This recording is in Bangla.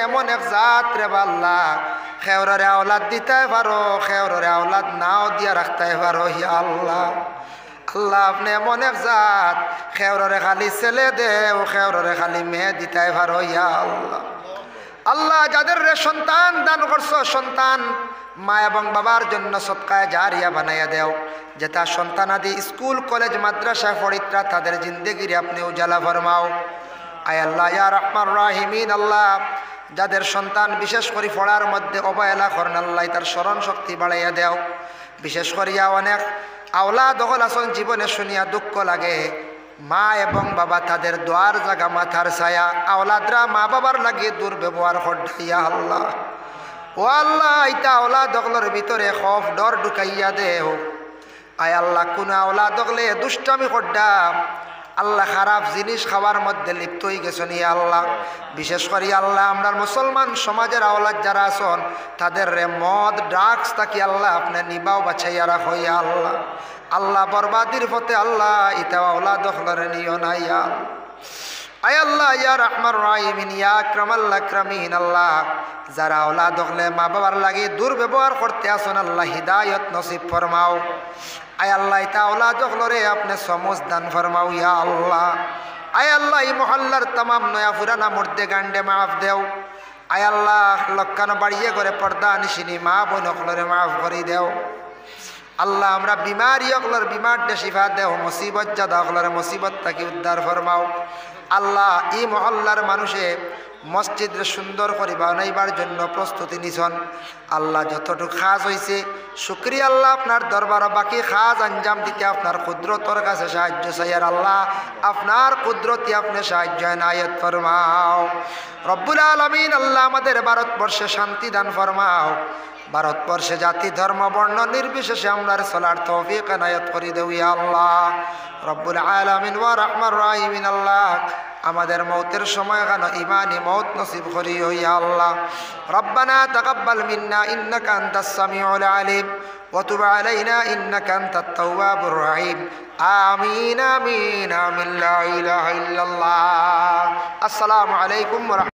এমন এক জাত রে আল্লাহ, খেওরে আওলাদ দিতে পারো, খেওরে আওলাদ নাও দিয়া রাখতে পারো। ইয়া আল্লাহ, আল্লাহ আপনি এমন এক জাত, খেওরে খালি ছেলে দেও, খেওরে খালি মেয়ে দিতে পারো। ইয়া আল্লাহ, আল্লাহ যাদের রে সন্তান দান করছো, সন্তান মা এবং বাবার জন্য সদকায়ে জারিয়া বানাইয়া দেও। যেটা সন্তানাদি স্কুল কলেজ মাদ্রাসায় পড়িত্রা তাদের জিন্দেগির আপনি উজালা ফরমাও। আয় আল্লাহ ইয়া রহমান রাহিমিন, আল্লাহ যাদের সন্তান বিশেষ করে পড়ার মধ্যে অবহেলা করেন, আল্লাহ তার স্মরণ শক্তি বাড়াইয়া দেও। বিশেষ করিয়া অনেক আওলাদ হল আসন জীবনে শুনিয়া দুঃখ লাগে, মা এবং বাবা তাদের দোয়ার জায়গা মাথার ছায়া, আওলাদরা মা বাবার লাগিয়ে দুর্ব্যবহার হইয়া আল্লাহ। ও আল্লাহ ইতা আওলাদ হকলের ভিতরে খফ ডর ঢুকাইয়া দেও। আয় আল্লাহ কোন আওলাদ হকলে দুষ্টামি করডাম, আল্লাহ খারাপ জিনিস খাওয়ার মধ্যে লিপ্ত হয়ে গেছেন। ইয়া আল্লাহ বিশেষ করে আল্লাহ আমরা মুসলমান সমাজের আওলাদ যারা আছেন তাদের রে মদ ড্রাগস থাকি আল্লাহ আপনি নিবাও বাছাইয়া রাখো। ইয়া আল্লাহ, আল্লাহ বরবাদির পথে আল্লাহ ইতা আওলাদ হকলরে নিও না। ইয়া আয় আল্লাহ ইয়া রহমান রাহিমিন ইয়া আকরামাল আকরামিন, আল্লাহ যারা আওলাদ হকলে মা বাবার লাগে দুর্ব্যবহার করতে আসেন আল্লাহ হিদায়ত নসিব ফরমাও। আয় আল্লাহ ইতা আওলাদ হকলরে আপনি সমজ দান ফরমাও। ইয়া আল্লাহ, আয় আল্লাহ এই মহল্লার তামাম নয়া পুরানা মুর্দে গান্ডে মাফ দেও। আয় আল্লাহ লক্কানো বাড়িয়ে করে পর্দা নিশিনি মা বোন হকলরে মাফ করে দেও। আল্লাহ আমরা বিমারি হকলর বিমার দে শিফা দেও, মুসিবত জাদা হকলরে মুসিবত তাকে উদ্ধার ফরমাও। আল্লাহ এই মহল্লার মানুষে মসজিদ সুন্দর করে বানাইবার জন্য প্রস্তুতি নিছন। আল্লাহ যতটুকু খাজ হয়েছে শুক্রিয়া আল্লাহ, আপনার দরবার বাকি খাজ আঞ্জাম দিতে আপনার কুদরতর কাছে সাহায্য চাইয়ার আল্লাহ আপনার কুদরতি আপনি সাহায্য নায়ত ফরমাও। রব্বুল আলামিন আল্লাহ আমাদের ভারতবর্ষে শান্তি দান ফরমাও। ভারতবর্ষে জাতি ধর্ম বর্ণ নির্বিশেষে আমরার চলার তৌফিক এনায়েত করে দেও। ইয়া আল্লাহ রব্বুল আলামিন ওয়া রহমান রাহিমিন, আল্লাহ আমাদের মৌতের সময় কেন ইমানি মৌত নসিব করিও। ইয়া আল্লাহ রব্বানা তাকাব্বাল মিন্না ইন্নাকা আনতাস সামিউল আলিম ওয়া তুব আলাইনা ইন্নাকা আনতাত তাওয়াবুর রহিম। আমিন আমিন আমিন লা ইলাহা ইল্লাল্লাহ। আসসালামু আলাইকুম ওয়া